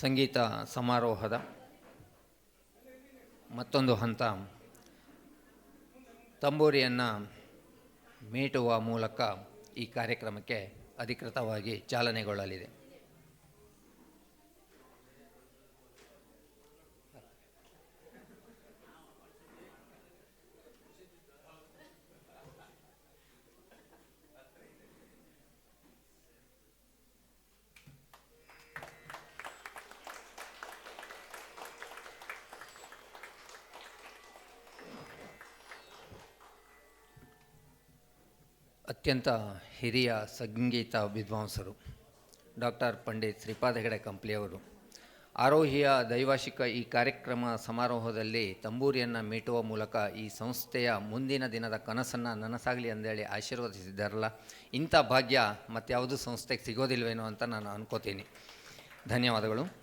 ಸಂಗೀತ ಸಮಾರೋಹದ ಮತ್ತೊಂದು ಹಂತ ತಂಬೂರಿಯನ್ನು ಮೀಟುವ ಮೂಲಕ ಈ ಕಾರ್ಯಕ್ರಮಕ್ಕೆ ಅಧಿಕೃತವಾಗಿ ಚಾಲನೆಗೊಳ್ಳಲಿದೆ. ಅತ್ಯಂತ ಹಿರಿಯ ಸಂಗೀತ ವಿದ್ವಾಂಸರು ಡಾಕ್ಟರ್ ಪಂಡಿತ್ ಶ್ರೀಪಾದ ಹೆಗಡೆ ಕಂಪ್ಲಿಯವರು ಆರೋಹಿಯ ದೈವಾರ್ಷಿಕ ಈ ಕಾರ್ಯಕ್ರಮ ಸಮಾರೋಹದಲ್ಲಿ ತಂಬೂರಿಯನ್ನು ಮೀಟುವ ಮೂಲಕ ಈ ಸಂಸ್ಥೆಯ ಮುಂದಿನ ದಿನದ ಕನಸನ್ನು ನನಸಾಗಲಿ ಅಂದೇಳಿ ಆಶೀರ್ವದಿಸಿದ್ದಾರಲ್ಲ, ಇಂಥ ಭಾಗ್ಯ ಮತ್ಯಾವುದು ಸಂಸ್ಥೆಗೆ ಸಿಗೋದಿಲ್ವೇನೋ ಅಂತ ನಾನು ಅನ್ಕೋತೀನಿ. ಧನ್ಯವಾದಗಳು.